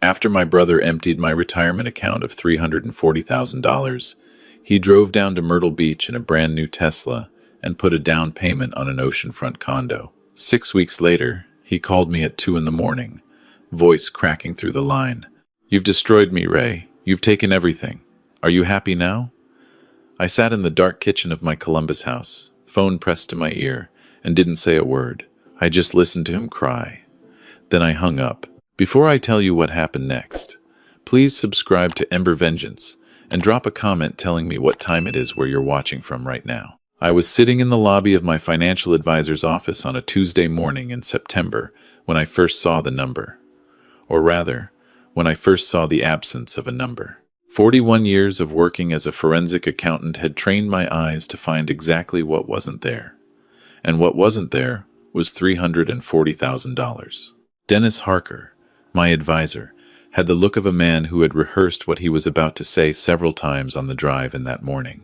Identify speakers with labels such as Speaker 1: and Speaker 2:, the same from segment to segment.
Speaker 1: After my brother emptied my retirement account of $340,000, he drove down to Myrtle Beach in a brand new Tesla and put a down payment on an oceanfront condo. 6 weeks later, he called me at 2 in the morning, voice cracking through the line. "You've destroyed me, Ray. You've taken everything. Are you happy now?" I sat in the dark kitchen of my Columbus house, phone pressed to my ear, and didn't say a word. I just listened to him cry. Then I hung up. Before I tell you what happened next, please subscribe to Ember Vengeance and drop a comment telling me what time it is where you're watching from right now. I was sitting in the lobby of my financial advisor's office on a Tuesday morning in September when I first saw the number. Or rather, when I first saw the absence of a number. 41 years of working as a forensic accountant had trained my eyes to find exactly what wasn't there. And what wasn't there was $340,000. Dennis Harker, my advisor, had the look of a man who had rehearsed what he was about to say several times on the drive in that morning.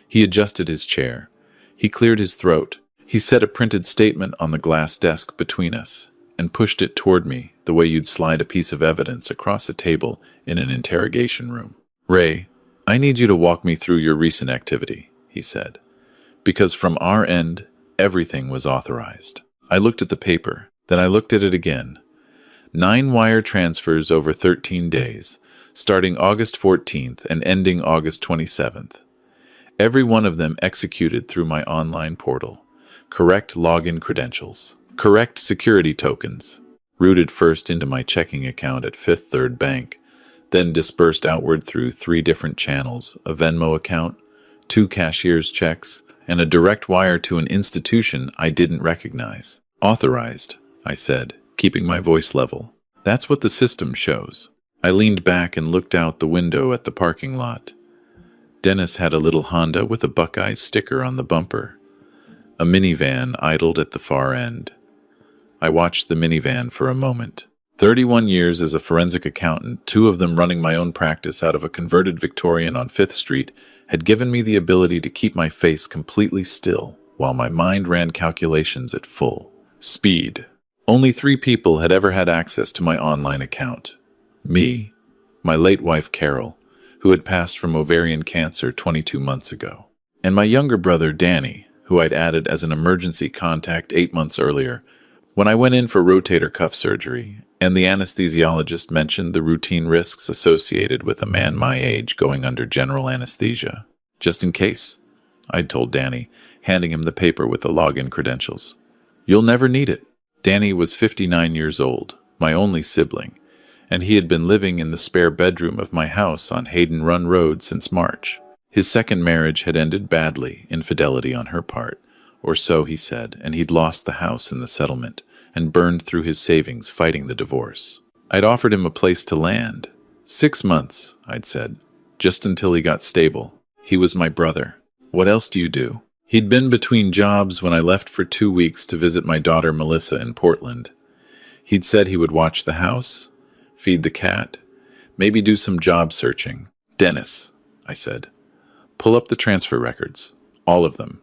Speaker 1: He adjusted his chair. He cleared his throat. He set a printed statement on the glass desk between us and pushed it toward me the way you'd slide a piece of evidence across a table in an interrogation room. "Ray, I need you to walk me through your recent activity," he said, "because from our end, everything was authorized." I looked at the paper, then I looked at it again. 9 wire transfers over 13 days, starting August 14th and ending August 27th. Every one of them executed through my online portal. Correct login credentials. Correct security tokens. Routed first into my checking account at Fifth Third Bank, then dispersed outward through 3 different channels, a Venmo account, 2 cashier's checks, and a direct wire to an institution I didn't recognize. "Authorized," I said, keeping my voice level. "That's what the system shows." I leaned back and looked out the window at the parking lot. Dennis had a little Honda with a Buckeyes sticker on the bumper. A minivan idled at the far end. I watched the minivan for a moment. 31 years as a forensic accountant, 2 of them running my own practice out of a converted Victorian on 5th Street, had given me the ability to keep my face completely still while my mind ran calculations at full speed. Only 3 people had ever had access to my online account. Me, my late wife Carol, who had passed from ovarian cancer 22 months ago, and my younger brother Danny, who I'd added as an emergency contact 8 months earlier when I went in for rotator cuff surgery, and the anesthesiologist mentioned the routine risks associated with a man my age going under general anesthesia. "Just in case," I'd told Danny, handing him the paper with the login credentials. "You'll never need it." Danny was 59 years old, my only sibling, and he had been living in the spare bedroom of my house on Hayden Run Road since March. His second marriage had ended badly, infidelity on her part, or so he said, and he'd lost the house in the settlement and burned through his savings fighting the divorce. I'd offered him a place to land. 6 months, I'd said, just until he got stable. He was my brother. What else do you do? He'd been between jobs when I left for 2 weeks to visit my daughter Melissa in Portland. He'd said he would watch the house, feed the cat, maybe do some job searching. "Dennis," I said, "pull up the transfer records, all of them,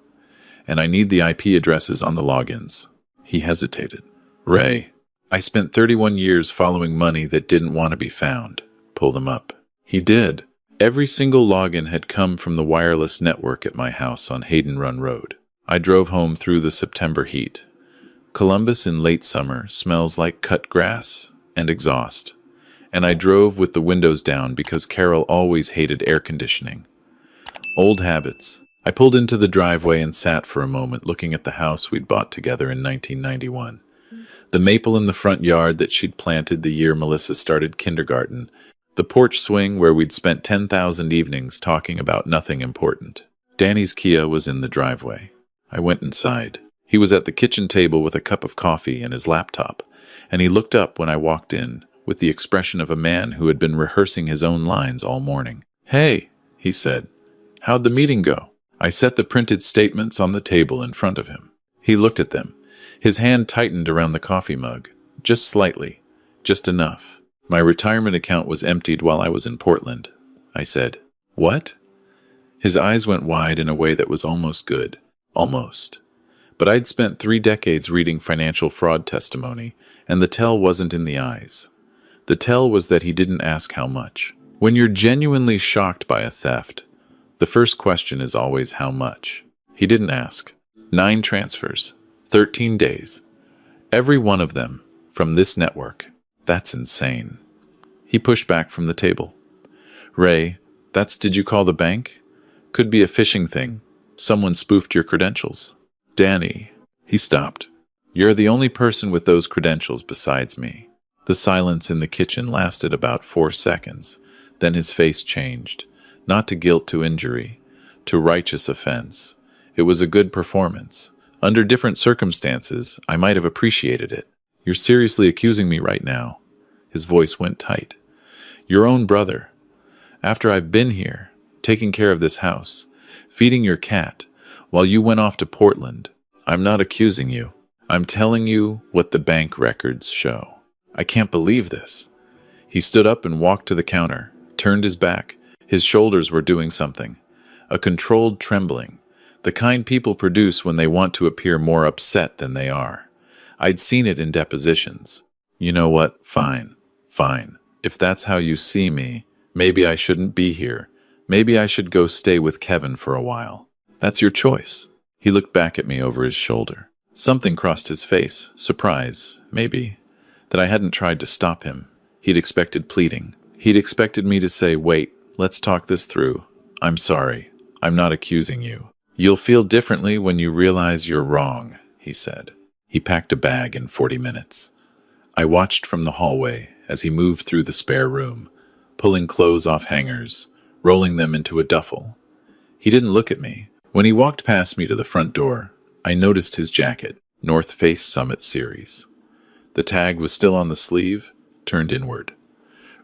Speaker 1: and I need the IP addresses on the logins." He hesitated. "Ray, I spent 31 years following money that didn't want to be found. Pull them up." He did. Every single login had come from the wireless network at my house on Hayden Run Road. I drove home through the September heat. Columbus in late summer smells like cut grass and exhaust, and I drove with the windows down because Carol always hated air conditioning. Old habits. I pulled into the driveway and sat for a moment looking at the house we'd bought together in 1991. The maple in the front yard that she'd planted the year Melissa started kindergarten. The porch swing where we'd spent 10,000 evenings talking about nothing important. Danny's Kia was in the driveway. I went inside. He was at the kitchen table with a cup of coffee and his laptop, and he looked up when I walked in with the expression of a man who had been rehearsing his own lines all morning. "Hey," he said, "how'd the meeting go?" I set the printed statements on the table in front of him. He looked at them. His hand tightened around the coffee mug, just slightly, just enough. "My retirement account was emptied while I was in Portland," I said. "What?" His eyes went wide in a way that was almost good. Almost. But I'd spent 3 decades reading financial fraud testimony, and the tell wasn't in the eyes. The tell was that he didn't ask how much. When you're genuinely shocked by a theft, the first question is always how much. He didn't ask. 9 transfers, 13 days. Every one of them from this network. That's insane. He pushed back from the table. Ray, did you call the bank? Could be a phishing thing. Someone spoofed your credentials. Danny. He stopped. You're the only person with those credentials besides me. The silence in the kitchen lasted about 4 seconds. Then his face changed. Not to guilt to injury, to righteous offense. It was a good performance. Under different circumstances, I might have appreciated it. You're seriously accusing me right now. His voice went tight. Your own brother. After I've been here, taking care of this house, feeding your cat, while you went off to Portland. I'm not accusing you. I'm telling you what the bank records show. I can't believe this. He stood up and walked to the counter, turned his back. His shoulders were doing something. A controlled trembling. The kind people produce when they want to appear more upset than they are. I'd seen it in depositions. You know what? Fine. If that's how you see me, maybe I shouldn't be here. Maybe I should go stay with Kevin for a while. That's your choice. He looked back at me over his shoulder. Something crossed his face. Surprise, maybe. That I hadn't tried to stop him. He'd expected pleading. He'd expected me to say, wait, let's talk this through. I'm sorry. I'm not accusing you. You'll feel differently when you realize you're wrong, he said. He packed a bag in 40 minutes. I watched from the hallway as he moved through the spare room, pulling clothes off hangers, rolling them into a duffel. He didn't look at me. When he walked past me to the front door, I noticed his jacket, North Face Summit Series. The tag was still on the sleeve, turned inward.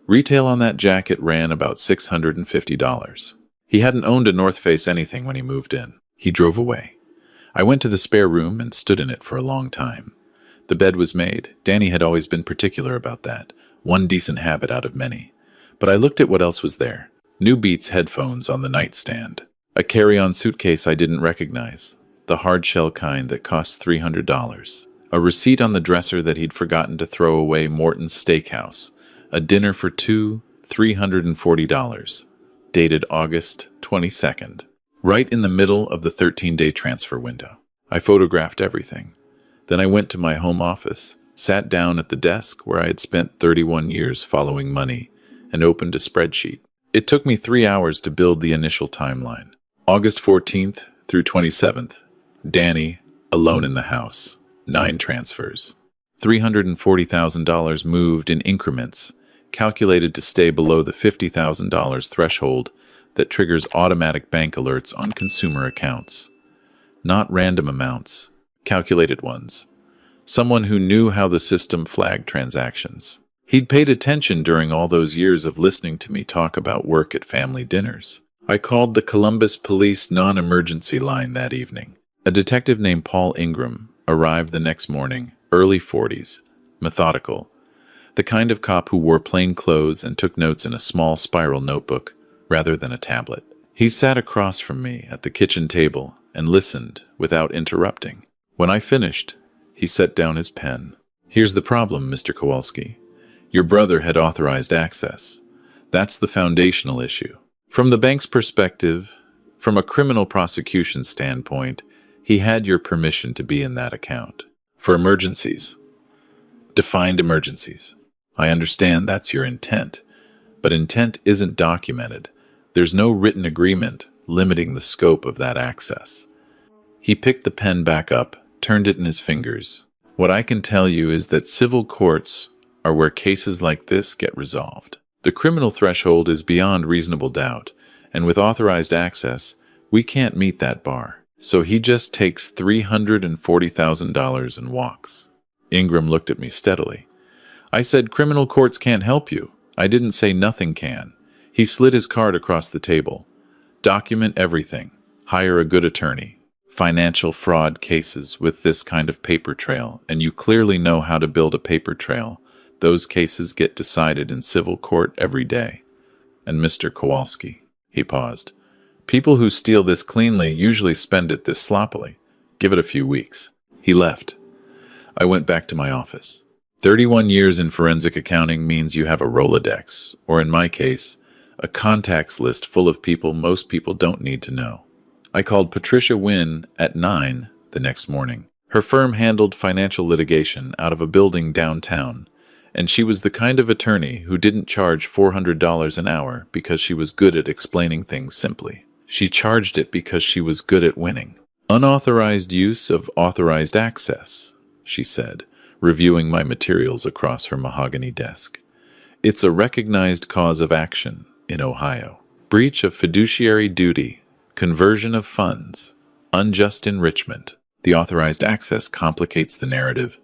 Speaker 1: Retail on that jacket ran about $650. He hadn't owned a North Face anything when he moved in. He drove away. I went to the spare room and stood in it for a long time. The bed was made. Danny had always been particular about that. One decent habit out of many. But I looked at what else was there. New Beats headphones on the nightstand. A carry-on suitcase I didn't recognize. The hard-shell kind that cost $300. A receipt on the dresser that he'd forgotten to throw away Morton's Steakhouse. A dinner for two, $340. Dated August 22nd. Right in the middle of the 13-day transfer window. I photographed everything. Then I went to my home office, sat down at the desk where I had spent 31 years following money, and opened a spreadsheet. It took me 3 hours to build the initial timeline. August 14th through 27th. Danny, alone in the house. 9 transfers. $340,000 moved in increments, calculated to stay below the $50,000 threshold that triggers automatic bank alerts on consumer accounts. Not random amounts, calculated ones. Someone who knew how the system flagged transactions. He'd paid attention during all those years of listening to me talk about work at family dinners. I called the Columbus Police non-emergency line that evening. A detective named Paul Ingram arrived the next morning, early 40s, methodical. The kind of cop who wore plain clothes and took notes in a small spiral notebook rather than a tablet. He sat across from me at the kitchen table and listened without interrupting. When I finished, he set down his pen. Here's the problem, Mr. Kowalski. Your brother had authorized access. That's the foundational issue. From the bank's perspective, from a criminal prosecution standpoint, he had your permission to be in that account. For emergencies. Defined emergencies. I understand that's your intent, but intent isn't documented. There's no written agreement limiting the scope of that access. He picked the pen back up, turned it in his fingers. What I can tell you is that civil courts are where cases like this get resolved. The criminal threshold is beyond reasonable doubt, and with authorized access, we can't meet that bar. So he just takes $340,000 and walks. Ingram looked at me steadily. I said, criminal courts can't help you. I didn't say nothing can. He slid his card across the table. Document everything. Hire a good attorney. Financial fraud cases with this kind of paper trail, and you clearly know how to build a paper trail. Those cases get decided in civil court every day. And Mr. Kowalski, he paused. People who steal this cleanly usually spend it this sloppily. Give it a few weeks. He left. I went back to my office. 31 years in forensic accounting means you have a Rolodex, or in my case, a contacts list full of people most people don't need to know. I called Patricia Wynn at 9 the next morning. Her firm handled financial litigation out of a building downtown, and she was the kind of attorney who didn't charge $400 an hour because she was good at explaining things simply. She charged it because she was good at winning. Unauthorized use of authorized access, she said, reviewing my materials across her mahogany desk. It's a recognized cause of action in Ohio. Breach of fiduciary duty, conversion of funds, unjust enrichment. The authorized access complicates the narrative,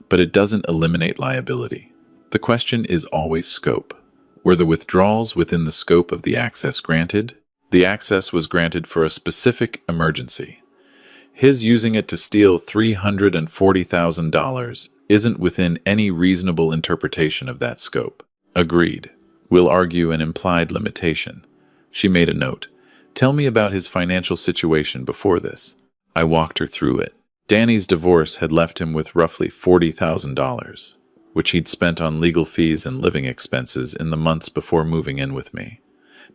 Speaker 1: but it doesn't eliminate liability. The question is always scope. Were the withdrawals within the scope of the access granted? The access was granted for a specific emergency. His using it to steal $340,000 isn't within any reasonable interpretation of that scope. Agreed. We'll argue an implied limitation. She made a note. Tell me about his financial situation before this. I walked her through it. Danny's divorce had left him with roughly $40,000, which he'd spent on legal fees and living expenses in the months before moving in with me.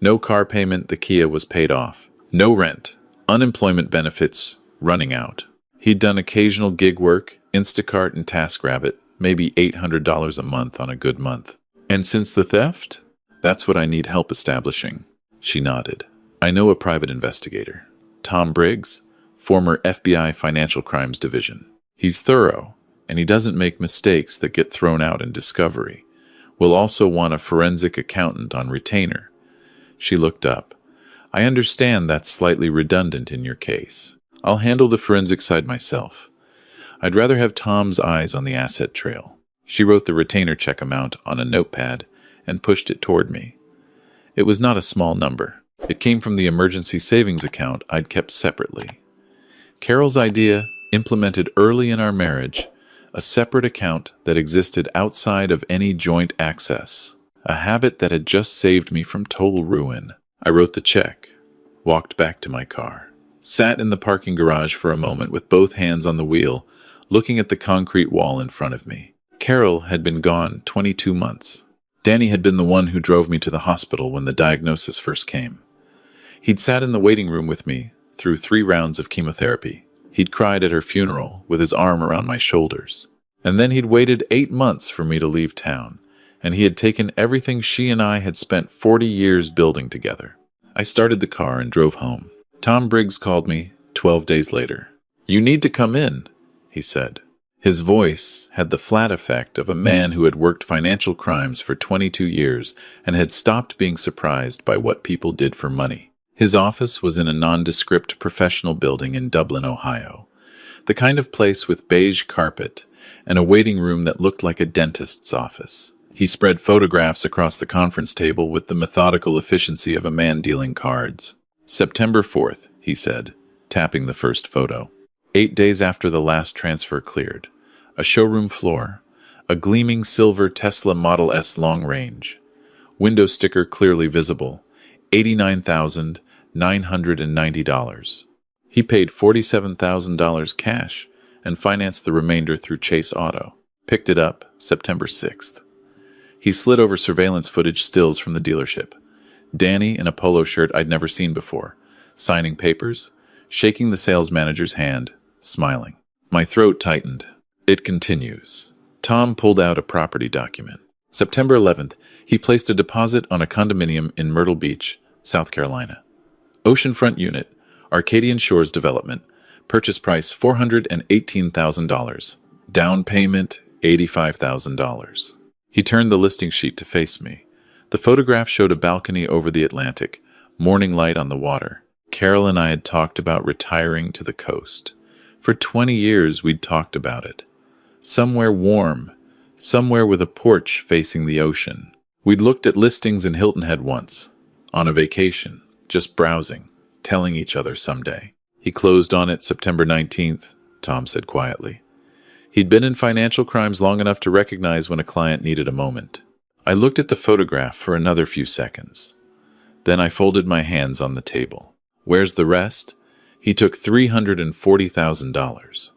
Speaker 1: No car payment, the Kia was paid off. No rent. Unemployment benefits running out. He'd done occasional gig work, Instacart and TaskRabbit, maybe $800 a month on a good month. And since the theft? That's what I need help establishing. She nodded. I know a private investigator. Tom Briggs, former FBI Financial Crimes Division. He's thorough, and he doesn't make mistakes that get thrown out in discovery. We'll also want a forensic accountant on retainer. She looked up. I understand that's slightly redundant in your case. I'll handle the forensic side myself. I'd rather have Tom's eyes on the asset trail. She wrote the retainer check amount on a notepad and pushed it toward me. It was not a small number. It came from the emergency savings account I'd kept separately. Carol's idea, implemented early in our marriage, a separate account that existed outside of any joint access, a habit that had just saved me from total ruin. I wrote the check, walked back to my car, sat in the parking garage for a moment with both hands on the wheel, looking at the concrete wall in front of me. Carol had been gone 22 months. Danny had been the one who drove me to the hospital when the diagnosis first came. He'd sat in the waiting room with me through 3 rounds of chemotherapy. He'd cried at her funeral with his arm around my shoulders. And then he'd waited 8 months for me to leave town, and he had taken everything she and I had spent 40 years building together. I started the car and drove home. Tom Briggs called me 12 days later. You need to come in, he said. His voice had the flat effect of a man who had worked financial crimes for 22 years and had stopped being surprised by what people did for money. His office was in a nondescript professional building in Dublin, Ohio, the kind of place with beige carpet and a waiting room that looked like a dentist's office. He spread photographs across the conference table with the methodical efficiency of a man dealing cards. September 4th, he said, tapping the first photo. 8 days after the last transfer cleared. A showroom floor. A gleaming silver Tesla Model S long range. Window sticker clearly visible. $89,990. He paid $47,000 cash and financed the remainder through Chase Auto. Picked it up September 6th. He slid over surveillance footage stills from the dealership. Danny in a polo shirt I'd never seen before, signing papers, shaking the sales manager's hand, smiling. My throat tightened. It continues. Tom pulled out a property document. September 11th, he placed a deposit on a condominium in Myrtle Beach, South Carolina. Oceanfront unit, Arcadian Shores development, purchase price $418,000, down payment $85,000. He turned the listing sheet to face me. The photograph showed a balcony over the Atlantic, morning light on the water. Carol and I had talked about retiring to the coast. For 20 years we'd talked about it. Somewhere warm, somewhere with a porch facing the ocean. We'd looked at listings in Hilton Head once, on a vacation, just browsing, telling each other someday. He closed on it September 19th, Tom said quietly. He'd been in financial crimes long enough to recognize when a client needed a moment. I looked at the photograph for another few seconds. Then I folded my hands on the table. Where's the rest? He took $340,000.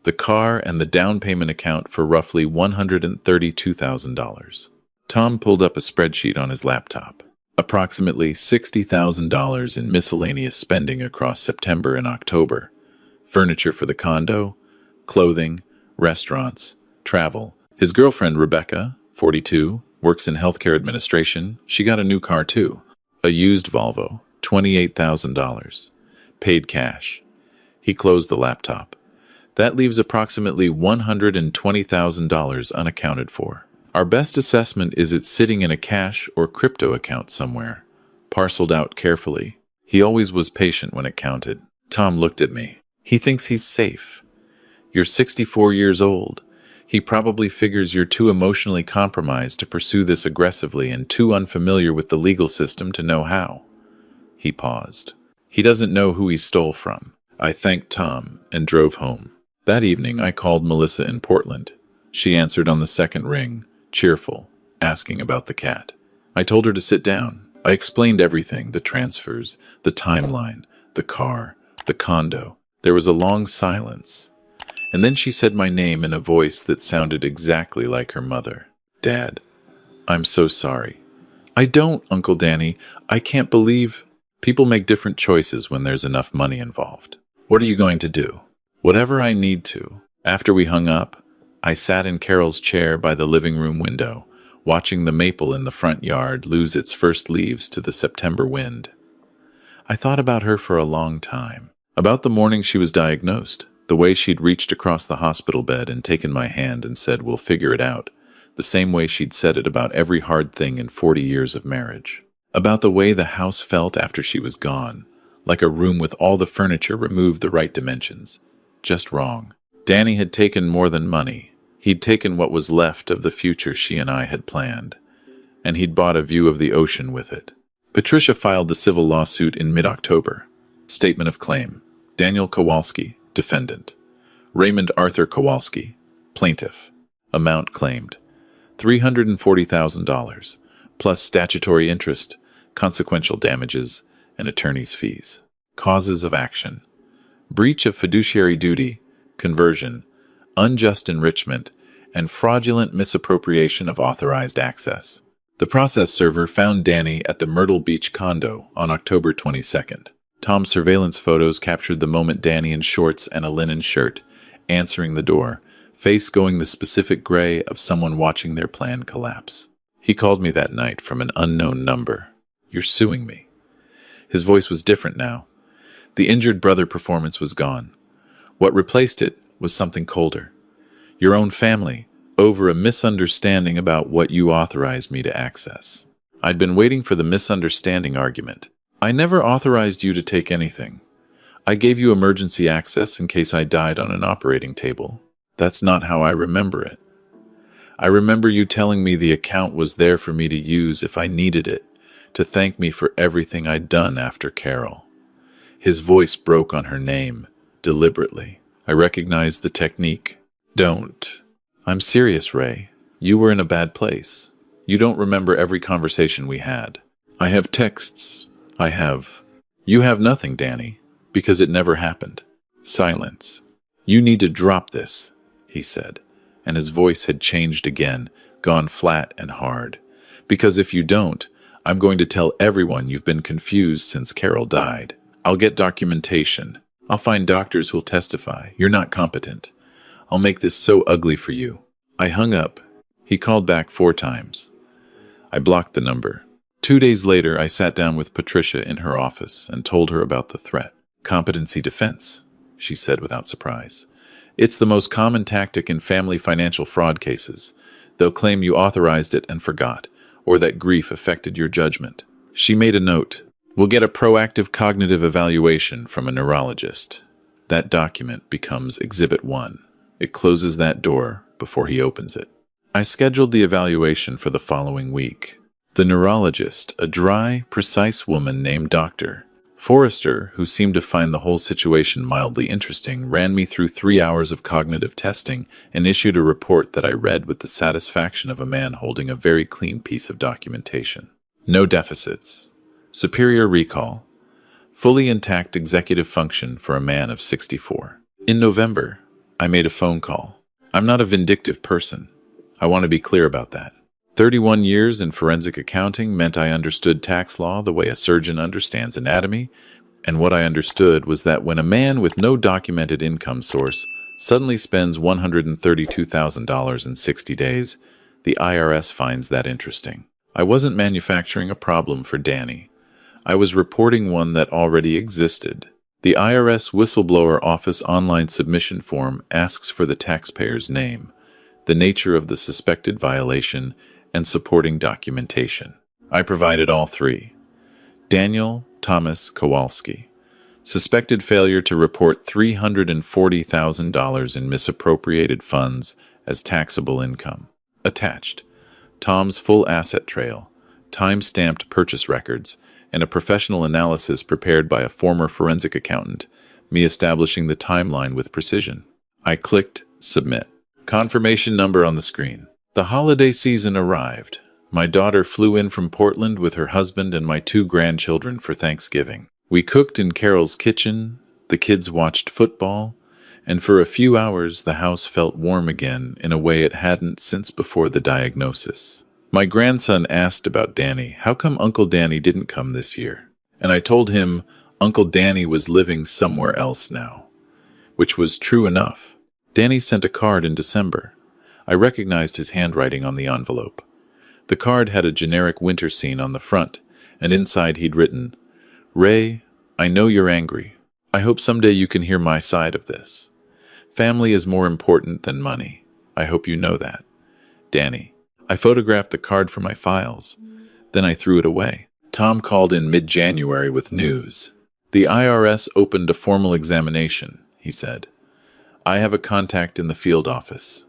Speaker 1: The car and the down payment account for roughly $132,000. Tom pulled up a spreadsheet on his laptop. Approximately $60,000 in miscellaneous spending across September and October. Furniture for the condo, clothing, restaurants, travel. His girlfriend, Rebecca, 42, works in healthcare administration. She got a new car too. A used Volvo, $28,000. Paid cash. He closed the laptop. That leaves approximately $120,000 unaccounted for. Our best assessment is it's sitting in a cash or crypto account somewhere, parceled out carefully. He always was patient when it counted. Tom looked at me. He thinks he's safe. You're 64 years old. He probably figures you're too emotionally compromised to pursue this aggressively and too unfamiliar with the legal system to know how. He paused. He doesn't know who he stole from. I thanked Tom and drove home. That evening, I called Melissa in Portland. She answered on the second ring, cheerful, asking about the cat. I told her to sit down. I explained everything, the transfers, the timeline, the car, the condo. There was a long silence. And then she said my name in a voice that sounded exactly like her mother. Dad, I'm so sorry. I don't, Uncle Danny. I can't believe... People make different choices when there's enough money involved. What are you going to do? Whatever I need to. After we hung up, I sat in Carol's chair by the living room window, watching the maple in the front yard lose its first leaves to the September wind. I thought about her for a long time. About the morning she was diagnosed, the way she'd reached across the hospital bed and taken my hand and said, "We'll figure it out," the same way she'd said it about every hard thing in 40 years of marriage. About the way the house felt after she was gone, like a room with all the furniture removed the right dimensions. Just wrong. Danny had taken more than money. He'd taken what was left of the future she and I had planned, and he'd bought a view of the ocean with it. Patricia filed the civil lawsuit in mid-October. Statement of claim. Daniel Kowalski, defendant. Raymond Arthur Kowalski, plaintiff. Amount claimed. $340,000, plus statutory interest, consequential damages, and attorney's fees. Causes of action. Breach of fiduciary duty, conversion, unjust enrichment, and fraudulent misappropriation of authorized access. The process server found Danny at the Myrtle Beach condo on October 22nd. Tom's surveillance photos captured the moment Danny in shorts and a linen shirt, answering the door, face going the specific gray of someone watching their plan collapse. He called me that night from an unknown number. "You're suing me." His voice was different now. The injured brother performance was gone. What replaced it was something colder. Your own family, over a misunderstanding about what you authorized me to access. I'd been waiting for the misunderstanding argument. I never authorized you to take anything. I gave you emergency access in case I died on an operating table. That's not how I remember it. I remember you telling me the account was there for me to use if I needed it, to thank me for everything I'd done after Carol. His voice broke on her name, deliberately. I recognized the technique. Don't. I'm serious, Ray. You were in a bad place. You don't remember every conversation we had. I have texts. You have nothing, Danny, because it never happened. Silence. You need to drop this, he said, and his voice had changed again, gone flat and hard. Because if you don't, I'm going to tell everyone you've been confused since Carol died. I'll get documentation. I'll find doctors who'll testify. You're not competent. I'll make this so ugly for you. I hung up. He called back 4 times. I blocked the number. 2 days later, I sat down with Patricia in her office and told her about the threat. Competency defense, she said without surprise. It's the most common tactic in family financial fraud cases. They'll claim you authorized it and forgot, or that grief affected your judgment. She made a note. We'll get a proactive cognitive evaluation from a neurologist. That document becomes Exhibit 1. It closes that door before he opens it. I scheduled the evaluation for the following week. The neurologist, a dry, precise woman named Dr. Forrester, who seemed to find the whole situation mildly interesting, ran me through 3 hours of cognitive testing and issued a report that I read with the satisfaction of a man holding a very clean piece of documentation. No deficits. Superior recall. Fully intact executive function for a man of 64. In November, I made a phone call. I'm not a vindictive person. I want to be clear about that. 31 years in forensic accounting meant I understood tax law the way a surgeon understands anatomy, and what I understood was that when a man with no documented income source suddenly spends $132,000 in 60 days, the IRS finds that interesting. I wasn't manufacturing a problem for Danny. I was reporting one that already existed. The IRS Whistleblower Office online submission form asks for the taxpayer's name, the nature of the suspected violation, and supporting documentation. I provided all three. Daniel Thomas Kowalski. Suspected failure to report $340,000 in misappropriated funds as taxable income. Attached. Tom's full asset trail, time-stamped purchase records, and a professional analysis prepared by a former forensic accountant, me establishing the timeline with precision. I clicked Submit. Confirmation number on the screen. The holiday season arrived. My daughter flew in from Portland with her husband and my 2 grandchildren for Thanksgiving. We cooked in Carol's kitchen, the kids watched football, and for a few hours the house felt warm again in a way it hadn't since before the diagnosis. My grandson asked about Danny. How come Uncle Danny didn't come this year? And I told him Uncle Danny was living somewhere else now, which was true enough. Danny sent a card in December. I recognized his handwriting on the envelope. The card had a generic winter scene on the front, and inside he'd written, "Ray, I know you're angry. I hope someday you can hear my side of this. Family is more important than money. I hope you know that. Danny." I photographed the card for my files. Then I threw it away. Tom called in mid-January with news. "The IRS opened a formal examination," he said. "I have a contact in the field office.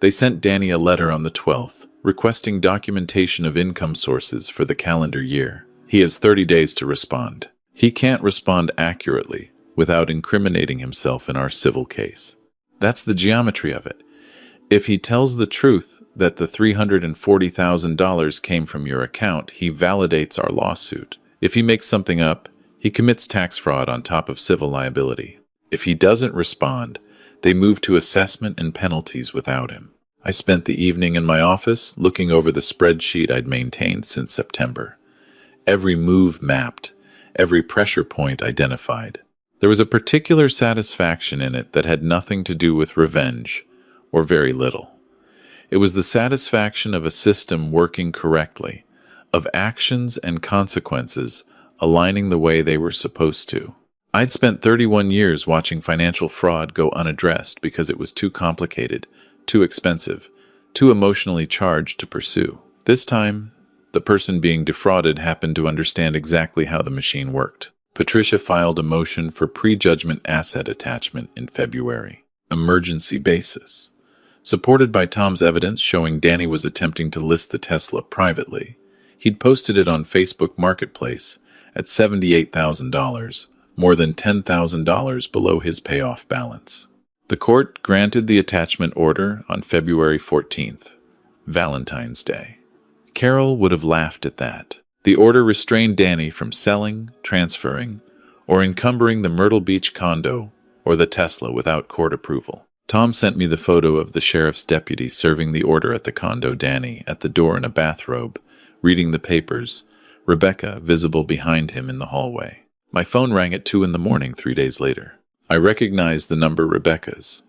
Speaker 1: They sent Danny a letter on the 12th, requesting documentation of income sources for the calendar year. He has 30 days to respond. He can't respond accurately without incriminating himself in our civil case. That's the geometry of it. If he tells the truth that the $340,000 came from your account, he validates our lawsuit. If he makes something up, he commits tax fraud on top of civil liability. If he doesn't respond, they move to assessment and penalties without him." I spent the evening in my office looking over the spreadsheet I'd maintained since September. Every move mapped, every pressure point identified. There was a particular satisfaction in it that had nothing to do with revenge, or very little. It was the satisfaction of a system working correctly, of actions and consequences aligning the way they were supposed to. I'd spent 31 years watching financial fraud go unaddressed because it was too complicated, too expensive, too emotionally charged to pursue. This time, the person being defrauded happened to understand exactly how the machine worked. Patricia filed a motion for prejudgment asset attachment in February. Emergency basis. Supported by Tom's evidence showing Danny was attempting to list the Tesla privately. He'd posted it on Facebook Marketplace at $78,000, more than $10,000 below his payoff balance. The court granted the attachment order on February 14th, Valentine's Day. Carol would have laughed at that. The order restrained Danny from selling, transferring, or encumbering the Myrtle Beach condo or the Tesla without court approval. Tom sent me the photo of the sheriff's deputy serving the order at the condo, Danny at the door in a bathrobe, reading the papers, Rebecca visible behind him in the hallway. My phone rang at 2 a.m. 3 days later. I recognized the number Rebecca's,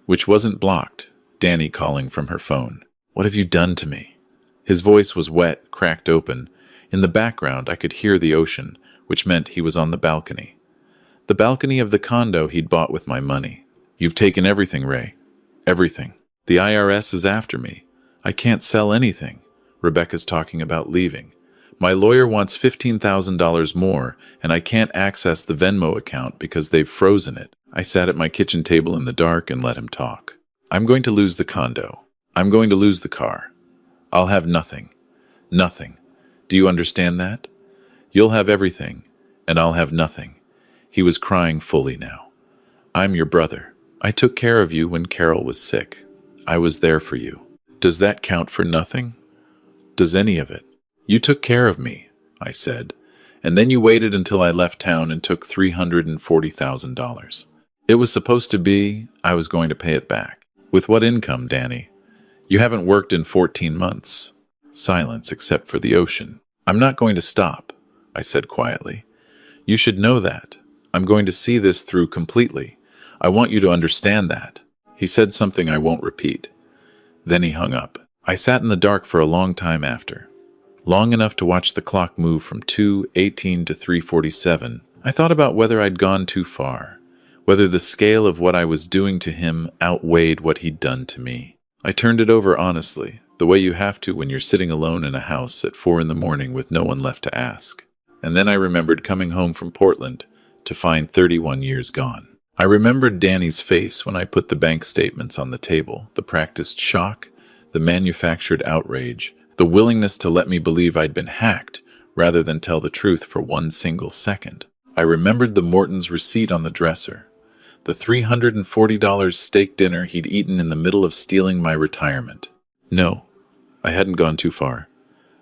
Speaker 1: which wasn't blocked, Danny calling from her phone. "What have you done to me?" His voice was wet, cracked open. In the background, I could hear the ocean, which meant he was on the balcony. The balcony of the condo he'd bought with my money. "You've taken everything, Ray. Everything. The IRS is after me. I can't sell anything. Rebecca's talking about leaving. My lawyer wants $15,000 more, and I can't access the Venmo account because they've frozen it." I sat at my kitchen table in the dark and let him talk. "I'm going to lose the condo. I'm going to lose the car. I'll have nothing. Nothing. Do you understand that? You'll have everything, and I'll have nothing." He was crying fully now. "I'm your brother. I took care of you when Carol was sick. I was there for you. Does that count for nothing? Does any of it? You took care of me," I said, "and then you waited until I left town and took $340,000. It was supposed to be I was going to pay it back. With what income, Danny? You haven't worked in 14 months. Silence except for the ocean. I'm not going to stop, I said quietly. You should know that. I'm going to see this through completely. I want you to understand that. He said something I won't repeat. Then he hung up. I sat in the dark for a long time after. Long enough to watch the clock move from 2:18 to 3:47. I thought about whether I'd gone too far, whether the scale of what I was doing to him outweighed what he'd done to me. I turned it over honestly, the way you have to when you're sitting alone in a house at 4 in the morning with no one left to ask. And then I remembered coming home from Portland to find 31 years gone. I remembered Danny's face when I put the bank statements on the table, the practiced shock, the manufactured outrage, the willingness to let me believe I'd been hacked rather than tell the truth for one single second. I remembered the Morton's receipt on the dresser, the $340 steak dinner he'd eaten in the middle of stealing my retirement. No, I hadn't gone too far.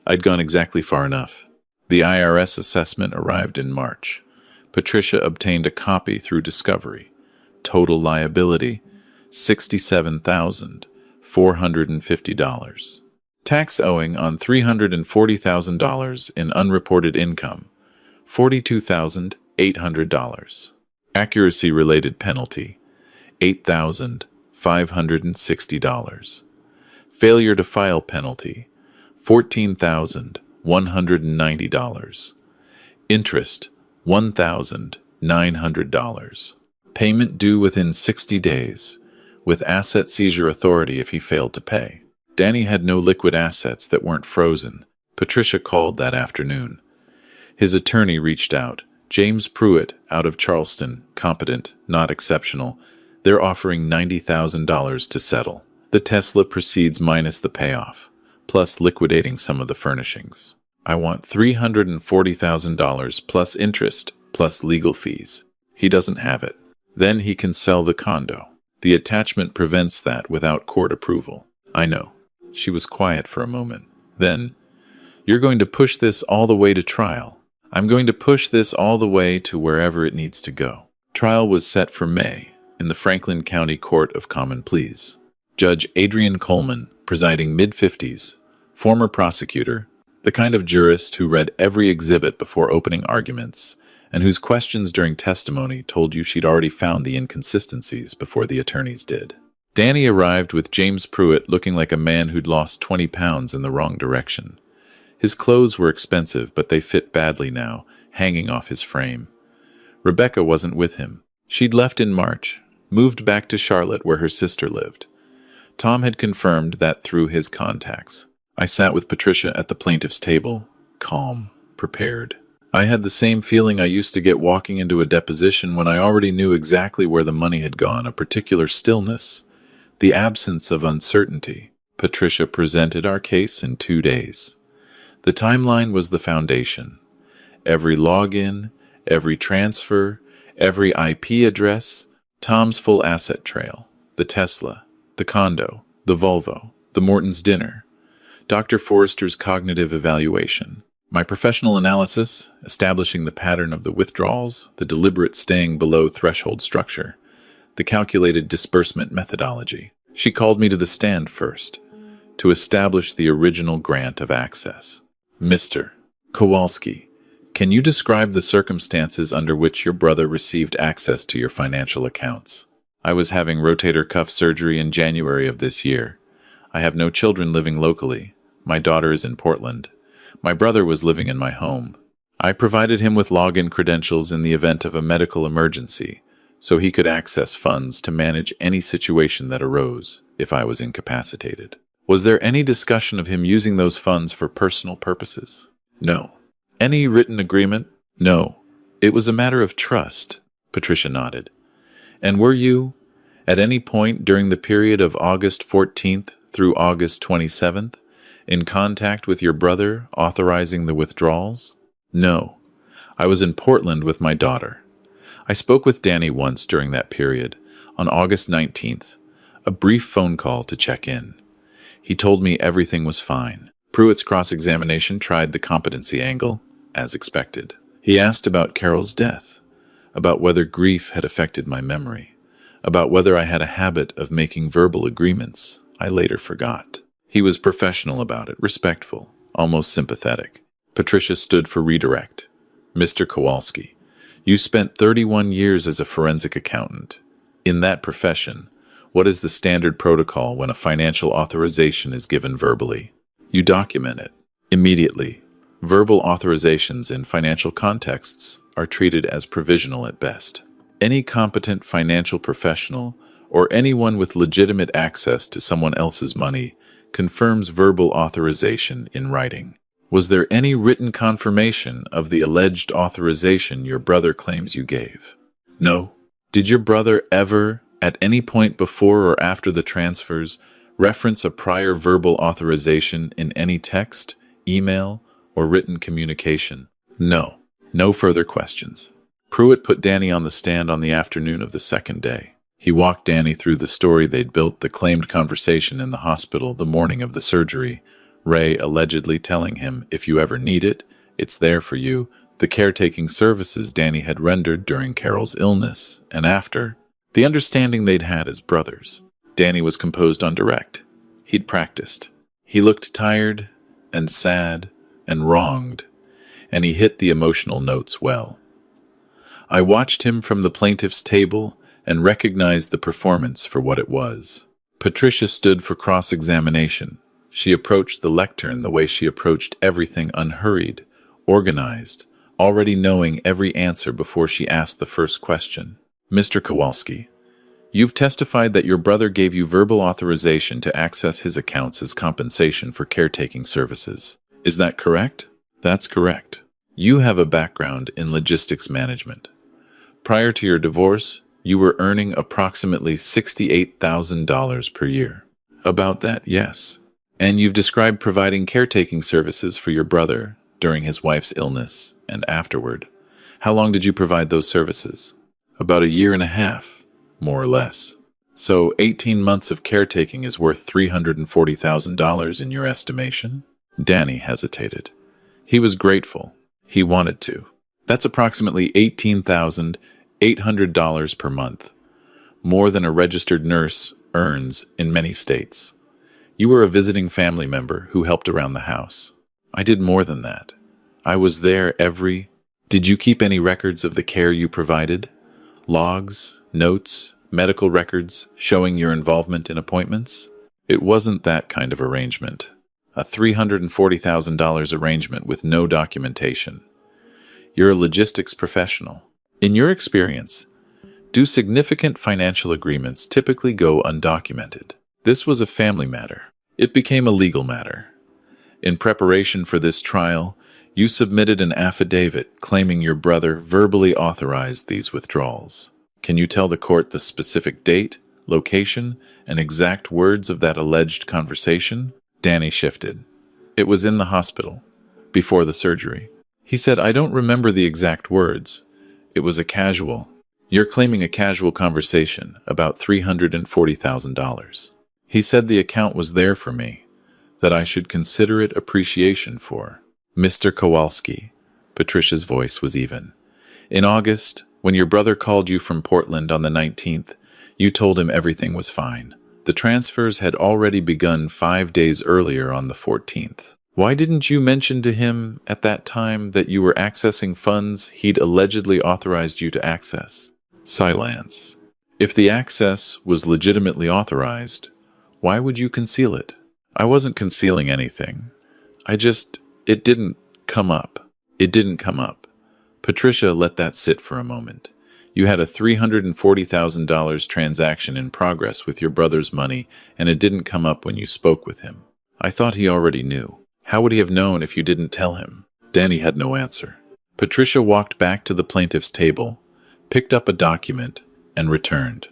Speaker 1: I'd gone exactly far enough. The IRS assessment arrived in March. Patricia obtained a copy through discovery. Total liability, $67,450. Tax owing on $340,000 in unreported income, $42,800. Accuracy-related penalty, $8,560. Failure to file penalty, $14,190. Interest, $1,900. Payment due within 60 days, with asset seizure authority if he failed to pay. Danny had no liquid assets that weren't frozen. Patricia called that afternoon. His attorney reached out. James Pruitt, out of Charleston, competent, not exceptional. They're offering $90,000 to settle. The Tesla proceeds minus the payoff, plus liquidating some of the furnishings. I want $340,000 plus interest, plus legal fees. He doesn't have it. Then he can sell the condo. The attachment prevents that without court approval. I know. She was quiet for a moment. Then, you're going to push this all the way to trial. I'm going to push this all the way to wherever it needs to go. Trial was set for May in the Franklin County Court of Common Pleas. Judge Adrian Coleman, presiding mid-50s, former prosecutor, the kind of jurist who read every exhibit before opening arguments, and whose questions during testimony told you she'd already found the inconsistencies before the attorneys did. Danny arrived with James Pruitt looking like a man who'd lost 20 pounds in the wrong direction. His clothes were expensive, but they fit badly now, hanging off his frame. Rebecca wasn't with him. She'd left in March, moved back to Charlotte where her sister lived. Tom had confirmed that through his contacts. I sat with Patricia at the plaintiff's table, calm, prepared. I had the same feeling I used to get walking into a deposition when I already knew exactly where the money had gone, a particular stillness, the absence of uncertainty. Patricia presented our case in 2 days. The timeline was the foundation. Every login, every transfer, every IP address, Tom's full asset trail, the Tesla, the condo, the Volvo, the Morton's dinner, Dr. Forrester's cognitive evaluation, my professional analysis, establishing the pattern of the withdrawals, the deliberate staying below threshold structure, the calculated disbursement methodology. She called me to the stand first, to establish the original grant of access. Mr. Kowalski, can you describe the circumstances under which your brother received access to your financial accounts? I was having rotator cuff surgery in January of this year. I have no children living locally. My daughter is in Portland. My brother was living in my home. I provided him with login credentials in the event of a medical emergency, so he could access funds to manage any situation that arose if I was incapacitated. Was there any discussion of him using those funds for personal purposes? No. Any written agreement? No. It was a matter of trust. Patricia nodded. And were you, at any point during the period of August 14th through August 27th, in contact with your brother authorizing the withdrawals? No. I was in Portland with my daughter. I spoke with Danny once during that period, on August 19th, a brief phone call to check in. He told me everything was fine. Pruitt's cross-examination tried the competency angle, as expected. He asked about Carol's death, about whether grief had affected my memory. About whether I had a habit of making verbal agreements, I later forgot. He was professional about it, respectful, almost sympathetic. Patricia stood for redirect. Mr. Kowalski, you spent 31 years as a forensic accountant. In that profession, what is the standard protocol when a financial authorization is given verbally? You document it. Immediately. Verbal authorizations in financial contexts are treated as provisional at best. Any competent financial professional or anyone with legitimate access to someone else's money confirms verbal authorization in writing. Was there any written confirmation of the alleged authorization your brother claims you gave? No. Did your brother ever, at any point before or after the transfers, reference a prior verbal authorization in any text, email, or written communication? No. No further questions. Pruitt put Danny on the stand on the afternoon of the second day. He walked Danny through the story they'd built, the claimed conversation in the hospital the morning of the surgery, Ray allegedly telling him, if you ever need it, it's there for you, the caretaking services Danny had rendered during Carol's illness and after, the understanding they'd had as brothers. Danny was composed on direct. He'd practiced. He looked tired and sad and wronged, and he hit the emotional notes well. I watched him from the plaintiff's table and recognized the performance for what it was. Patricia stood for cross-examination. She approached the lectern the way she approached everything, unhurried, organized, already knowing every answer before she asked the first question. Mr. Kowalski, you've testified that your brother gave you verbal authorization to access his accounts as compensation for caretaking services. Is that correct? That's correct. You have a background in logistics management. Prior to your divorce, you were earning approximately $68,000 per year. About that, yes. And you've described providing caretaking services for your brother during his wife's illness and afterward. How long did you provide those services? About a year and a half, more or less. So 18 months of caretaking is worth $340,000 in your estimation? Danny hesitated. He was grateful. He wanted to. That's approximately $18,800 per month, more than a registered nurse earns in many states. You were a visiting family member who helped around the house. I did more than that. I was there every... Did you keep any records of the care you provided? Logs, notes, medical records showing your involvement in appointments? It wasn't that kind of arrangement. A $340,000 arrangement with no documentation. You're a logistics professional. In your experience, do significant financial agreements typically go undocumented? This was a family matter. It became a legal matter. In preparation for this trial, you submitted an affidavit claiming your brother verbally authorized these withdrawals. Can you tell the court the specific date, location, and exact words of that alleged conversation? Danny shifted. It was in the hospital, before the surgery. He said, I don't remember the exact words. It was a casual. You're claiming a casual conversation, about $340,000. He said the account was there for me, that I should consider it appreciation for. Mr. Kowalski, Patricia's voice was even. In August, when your brother called you from Portland on the 19th, you told him everything was fine. The transfers had already begun 5 days earlier on the 14th. Why didn't you mention to him at that time that you were accessing funds he'd allegedly authorized you to access? Silence. If the access was legitimately authorized, why would you conceal it? I wasn't concealing anything. It didn't come up. It didn't come up. Patricia let that sit for a moment. You had a $340,000 transaction in progress with your brother's money, and it didn't come up when you spoke with him. I thought he already knew. How would he have known if you didn't tell him? Danny had no answer. Patricia walked back to the plaintiff's table, picked up a document, and returned.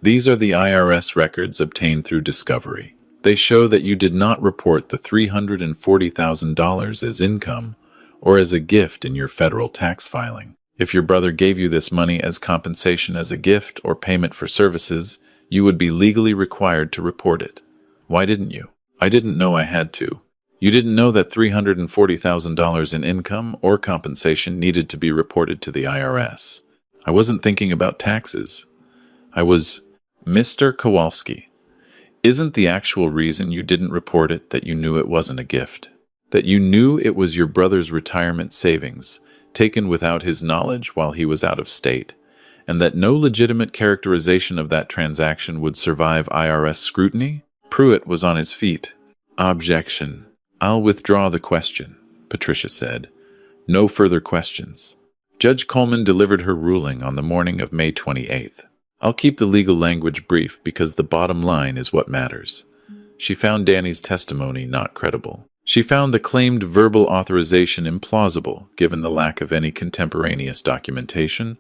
Speaker 1: These are the IRS records obtained through discovery. They show that you did not report the $340,000 as income or as a gift in your federal tax filing. If your brother gave you this money as compensation as a gift or payment for services, you would be legally required to report it. Why didn't you? I didn't know I had to. You didn't know that $340,000 in income or compensation needed to be reported to the IRS. I wasn't thinking about taxes. I was, Mr. Kowalski. Isn't the actual reason you didn't report it that you knew it wasn't a gift? That you knew it was your brother's retirement savings, taken without his knowledge while he was out of state, and that no legitimate characterization of that transaction would survive IRS scrutiny? Pruitt was on his feet. Objection. I'll withdraw the question, Patricia said. No further questions. Judge Coleman delivered her ruling on the morning of May 28th. I'll keep the legal language brief because the bottom line is what matters. She found Danny's testimony not credible. She found the claimed verbal authorization implausible given the lack of any contemporaneous documentation,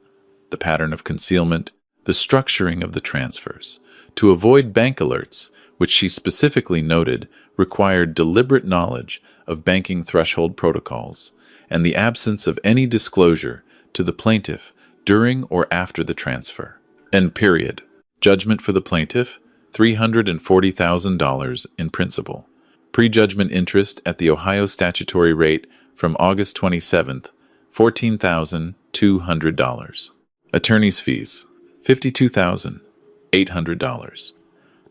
Speaker 1: the pattern of concealment, the structuring of the transfers. To avoid bank alerts, which she specifically noted required deliberate knowledge of banking threshold protocols, and the absence of any disclosure to the plaintiff during or after the transfer. End period. Judgment for the plaintiff, $340,000 in principal. Prejudgment interest at the Ohio statutory rate from August 27th, $14,200. Attorney's fees, $52,800.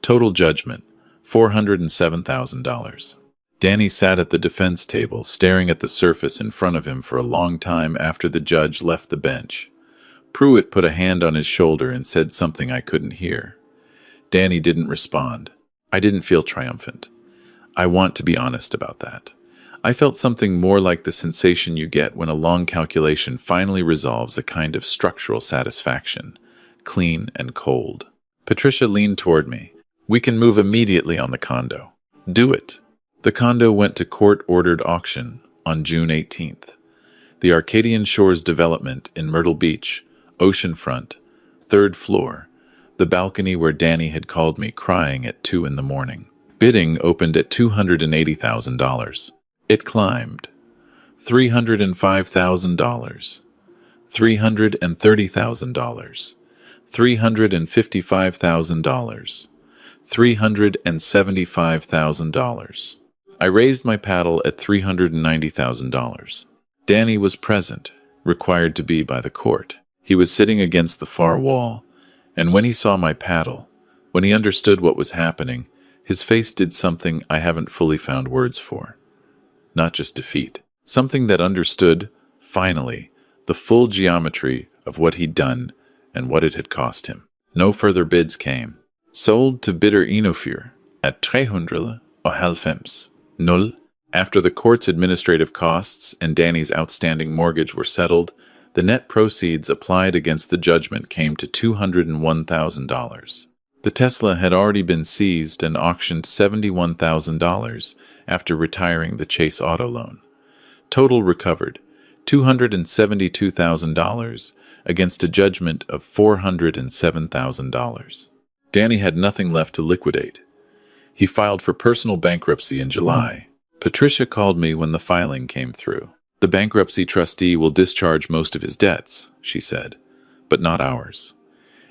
Speaker 1: Total judgment, $407,000. Danny sat at the defense table, staring at the surface in front of him for a long time after the judge left the bench. Pruitt put a hand on his shoulder and said something I couldn't hear. Danny didn't respond. I didn't feel triumphant. I want to be honest about that. I felt something more like the sensation you get when a long calculation finally resolves a kind of structural satisfaction, clean and cold. Patricia leaned toward me. We can move immediately on the condo. Do it. The condo went to court-ordered auction on June 18th. The Arcadian Shores development in Myrtle Beach, Oceanfront, 3rd floor, the balcony where Danny had called me crying at 2 in the morning. Bidding opened at $280,000. It climbed. $305,000. $330,000. $355,000. $375,000. I raised my paddle at $390,000. Danny was present, required to be by the court. He was sitting against the far wall, and when he saw my paddle, when he understood what was happening, his face did something I haven't fully found words for. Not just defeat. Something that understood, finally, the full geometry of what he'd done and what it had cost him. No further bids came. Sold to bidder Inofur at 300,000. After the court's administrative costs and Danny's outstanding mortgage were settled, the net proceeds applied against the judgment came to $201,000. The Tesla had already been seized and auctioned $71,000 after retiring the Chase auto loan. Total recovered, $272,000 against a judgment of $407,000. Danny had nothing left to liquidate. He filed for personal bankruptcy in July. Patricia called me when the filing came through. The bankruptcy trustee will discharge most of his debts, she said, but not ours.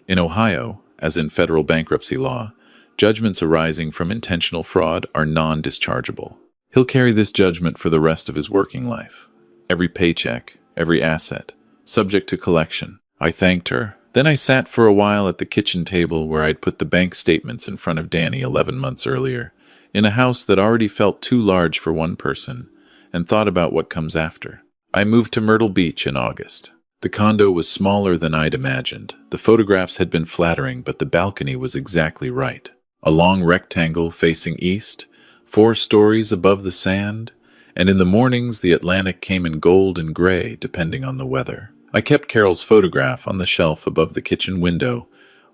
Speaker 1: In Ohio, as in federal bankruptcy law, judgments arising from intentional fraud are non-dischargeable. He'll carry this judgment for the rest of his working life. Every paycheck, every asset, subject to collection. I thanked her. Then I sat for a while at the kitchen table where I'd put the bank statements in front of Danny 11 months earlier, in a house that already felt too large for one person, and thought about what comes after. I moved to Myrtle Beach in August. The condo was smaller than I'd imagined. The photographs had been flattering, but the balcony was exactly right. A long rectangle facing east, 4 stories above the sand, and in the mornings the Atlantic came in gold and gray, depending on the weather. I kept Carol's photograph on the shelf above the kitchen window,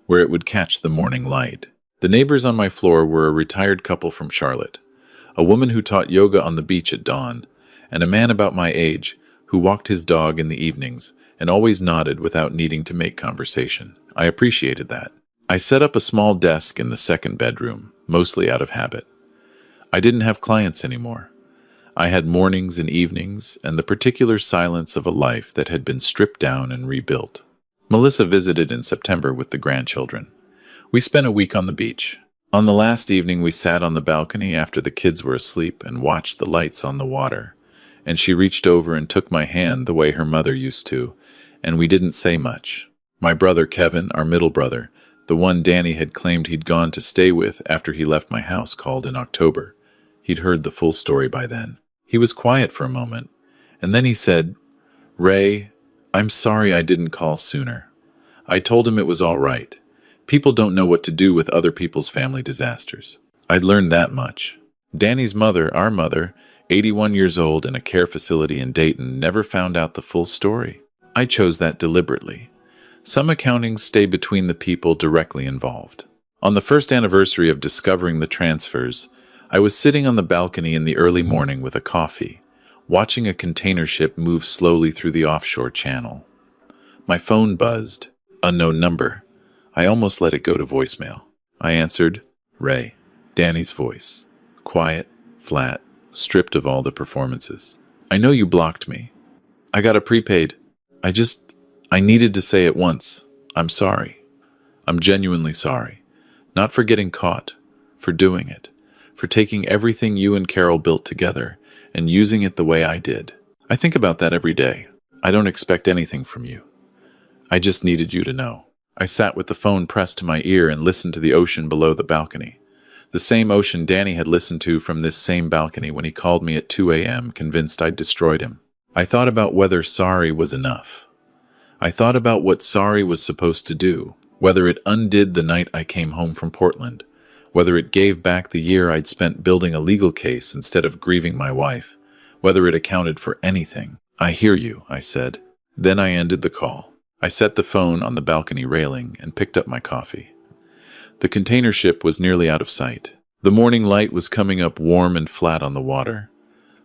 Speaker 1: where it would catch the morning light. The neighbors on my floor were a retired couple from Charlotte, a woman who taught yoga on the beach at dawn, and a man about my age who walked his dog in the evenings and always nodded without needing to make conversation. I appreciated that. I set up a small desk in the second bedroom, mostly out of habit. I didn't have clients anymore. I had mornings and evenings and the particular silence of a life that had been stripped down and rebuilt. Melissa visited in September with the grandchildren. We spent a week on the beach. On the last evening, we sat on the balcony after the kids were asleep and watched the lights on the water, and she reached over and took my hand the way her mother used to, and we didn't say much. My brother Kevin, our middle brother, The one Danny had claimed he'd gone to stay with after he left my house called in October. He'd heard the full story by then. He was quiet for a moment, and then he said, "Ray, I'm sorry I didn't call sooner. I told him it was all right. People don't know what to do with other people's family disasters." I'd learned that much. Danny's mother, our mother, 81 years old in a care facility in Dayton, never found out the full story. I chose that deliberately. Some accountings stay between the people directly involved. On the first anniversary of discovering the transfers, I was sitting on the balcony in the early morning with a coffee, watching a container ship move slowly through the offshore channel. My phone buzzed. Unknown number. I almost let it go to voicemail. I answered, "Ray." Danny's voice. Quiet, flat, stripped of all the performances. "I know you blocked me. I got a prepaid. I needed to say it once. I'm sorry. I'm genuinely sorry. Not for getting caught, for doing it, for taking everything you and Carol built together and using it the way I did. I think about that every day. I don't expect anything from you. I just needed you to know." I sat with the phone pressed to my ear and listened to the ocean below the balcony. The same ocean Danny had listened to from this same balcony when he called me at 2 a.m., convinced I'd destroyed him. I thought about whether sorry was enough. I thought about what sorry was supposed to do, whether it undid the night I came home from Portland, whether it gave back the year I'd spent building a legal case instead of grieving my wife, whether it accounted for anything. "I hear you," I said. Then I ended the call. I set the phone on the balcony railing and picked up my coffee. The container ship was nearly out of sight. The morning light was coming up warm and flat on the water,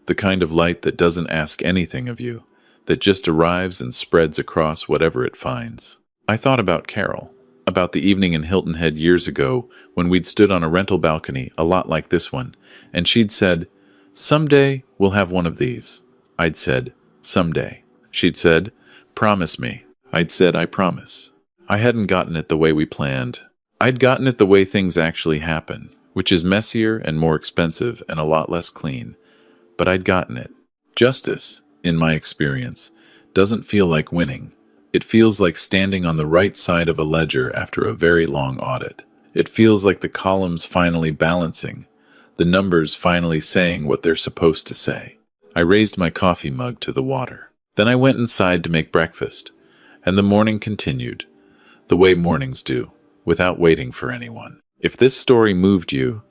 Speaker 1: the kind of light that doesn't ask anything of you, that just arrives and spreads across whatever it finds. I thought about Carol, about the evening in Hilton Head years ago when we'd stood on a rental balcony a lot like this one, and she'd said, "Someday we'll have one of these." I'd said, "Someday." She'd said, "Promise me." I'd said, "I promise." I hadn't gotten it the way we planned. I'd gotten it the way things actually happen, which is messier and more expensive and a lot less clean. But I'd gotten it. Justice, in my experience, doesn't feel like winning. It feels like standing on the right side of a ledger after a very long audit. It feels like the columns finally balancing, the numbers finally saying what they're supposed to say. I raised my coffee mug to the water. Then I went inside to make breakfast, and the morning continued, the way mornings do, without waiting for anyone. If this story moved you,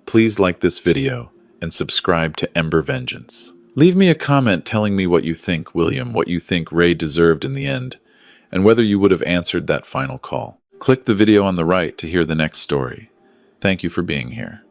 Speaker 1: please like this video and subscribe to Ember Vengeance. Leave me a comment telling me what you think, William, what you think Ray deserved in the end, and whether you would have answered that final call. Click the video on the right to hear the next story. Thank you for being here.